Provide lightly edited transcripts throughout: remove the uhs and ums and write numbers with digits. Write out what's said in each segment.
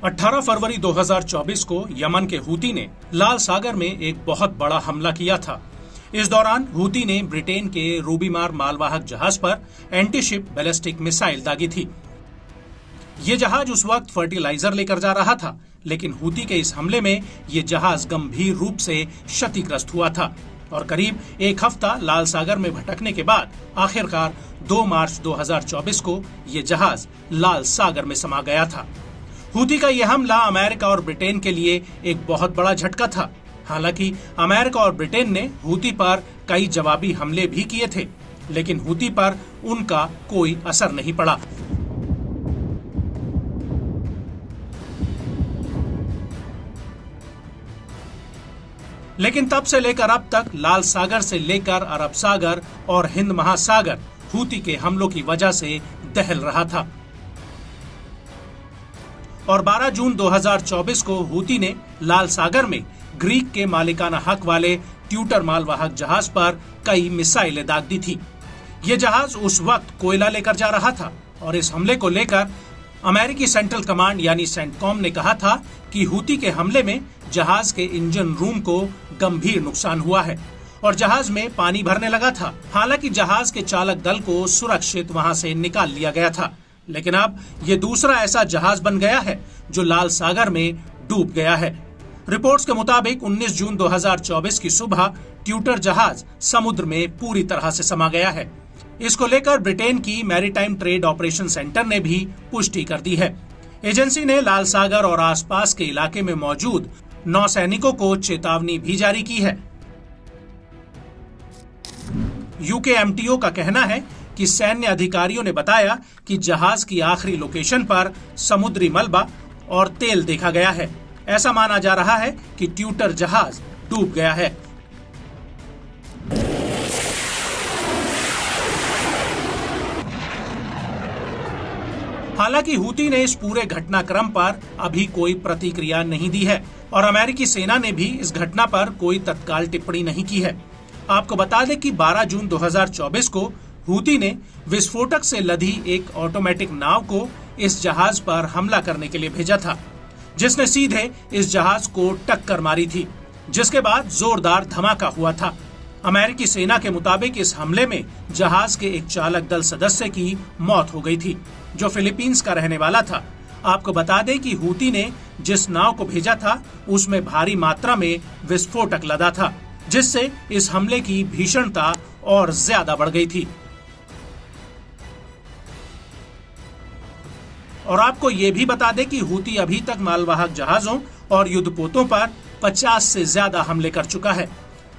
18 फरवरी 2024 को यमन के हूती ने लाल सागर में एक बहुत बड़ा हमला किया था। इस दौरान हूती ने ब्रिटेन के रूबीमार मालवाहक जहाज पर एंटी शिप बैलिस्टिक मिसाइल दागी थी। ये जहाज उस वक्त फर्टिलाइजर लेकर जा रहा था, लेकिन हूती के इस हमले में ये जहाज गंभीर रूप से क्षतिग्रस्त हुआ था और करीब एक हफ्ता लाल सागर में भटकने के बाद आखिरकार 2 मार्च 2024 को ये जहाज लाल सागर में समा गया था। हूती का यह हमला अमेरिका और ब्रिटेन के लिए एक बहुत बड़ा झटका था। हालांकि अमेरिका और ब्रिटेन ने हूती पर कई जवाबी हमले भी किए थे, लेकिन हूती पर उनका कोई असर नहीं पड़ा। लेकिन तब से लेकर अब तक लाल सागर से लेकर अरब सागर और हिंद महासागर हूती के हमलों की वजह से दहल रहा था और 12 जून 2024 को हूती ने लाल सागर में ग्रीक के मालिकाना हक वाले ट्यूटर मालवाहक जहाज पर कई मिसाइलें दाग दी थी। ये जहाज उस वक्त कोयला लेकर जा रहा था और इस हमले को लेकर अमेरिकी सेंट्रल कमांड यानी सेंटकॉम ने कहा था कि हूती के हमले में जहाज के इंजन रूम को गंभीर नुकसान हुआ है और जहाज में पानी भरने लगा था। हालांकि जहाज के चालक दल को सुरक्षित वहां से निकाल लिया गया था, लेकिन अब ये दूसरा ऐसा जहाज बन गया है जो लाल सागर में डूब गया है। रिपोर्ट्स के मुताबिक 19 जून 2024 की सुबह ट्यूटर जहाज समुद्र में पूरी तरह से समा गया है। इसको लेकर ब्रिटेन की मैरीटाइम ट्रेड ऑपरेशन सेंटर ने भी पुष्टि कर दी है। एजेंसी ने लाल सागर और आसपास के इलाके में मौजूद नौसैनिकों को चेतावनी भी जारी की है। यूकेएमटीओ का कहना है कि सैन्य अधिकारियों ने बताया कि जहाज की आखिरी लोकेशन पर समुद्री मलबा और तेल देखा गया है। ऐसा माना जा रहा है कि ट्यूटर जहाज डूब गया है। हालांकि हूती ने इस पूरे घटनाक्रम पर अभी कोई प्रतिक्रिया नहीं दी है और अमेरिकी सेना ने भी इस घटना पर कोई तत्काल टिप्पणी नहीं की है। आपको बता दें कि 12 जून 2024 को हूती ने विस्फोटक से लदी एक ऑटोमेटिक नाव को इस जहाज पर हमला करने के लिए भेजा था, जिसने सीधे इस जहाज को टक्कर मारी थी, जिसके बाद जोरदार धमाका हुआ था। अमेरिकी सेना के मुताबिक इस हमले में जहाज के एक चालक दल सदस्य की मौत हो गई थी, जो फिलीपींस का रहने वाला था। आपको बता दें कि हूती ने जिस नाव को भेजा था उसमें भारी मात्रा में विस्फोटक लदा था, जिससे इस हमले की भीषणता और ज्यादा बढ़ गई थी। और आपको ये भी बता दें कि हूती अभी तक मालवाहक जहाजों और युद्धपोतों पर 50 से ज्यादा हमले कर चुका है,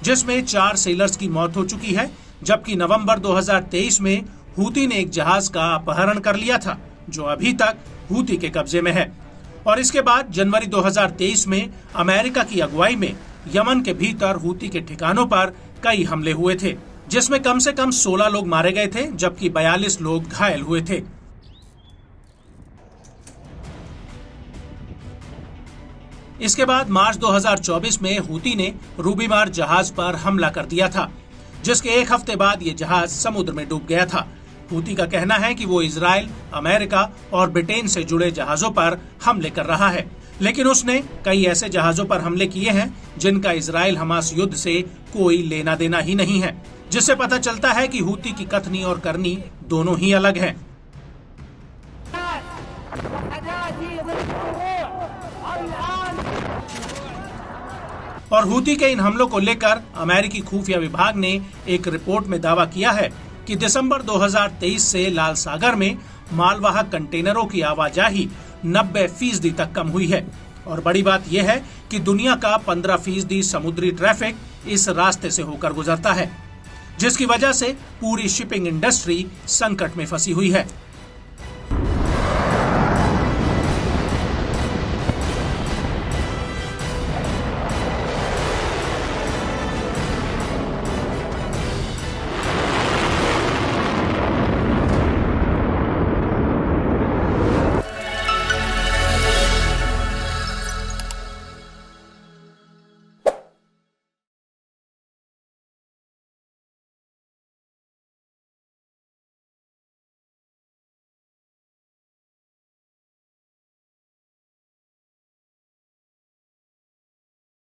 जिसमें 4 सेलर्स की मौत हो चुकी है, जबकि नवंबर 2023 में हूती ने एक जहाज का अपहरण कर लिया था, जो अभी तक हूती के कब्जे में है। और इसके बाद जनवरी 2023 में अमेरिका की अगुवाई में यमन के भीतर हूती के ठिकानों पर कई हमले हुए थे, जिसमें कम से कम 16 लोग मारे गए थे, जबकि 42 लोग घायल हुए थे। इसके बाद मार्च 2024 में हूती ने रूबीमार जहाज पर हमला कर दिया था, जिसके एक हफ्ते बाद ये जहाज समुद्र में डूब गया था। हूती का कहना है कि वो इजराइल, अमेरिका और ब्रिटेन से जुड़े जहाजों पर हमले कर रहा है, लेकिन उसने कई ऐसे जहाजों पर हमले किए हैं जिनका इजराइल हमास युद्ध से कोई लेना देना ही नहीं है, जिससे पता चलता है कि हूती की कथनी और करनी दोनों ही अलग हैं। और हूती के इन हमलों को लेकर अमेरिकी खुफिया विभाग ने एक रिपोर्ट में दावा किया है कि दिसंबर 2023 से लाल सागर में मालवाहक कंटेनरों की आवाजाही 90% तक कम हुई है। और बड़ी बात यह है कि दुनिया का 15% समुद्री ट्रैफिक इस रास्ते से होकर गुजरता है, जिसकी वजह से पूरी शिपिंग इंडस्ट्री संकट में फंसी हुई है।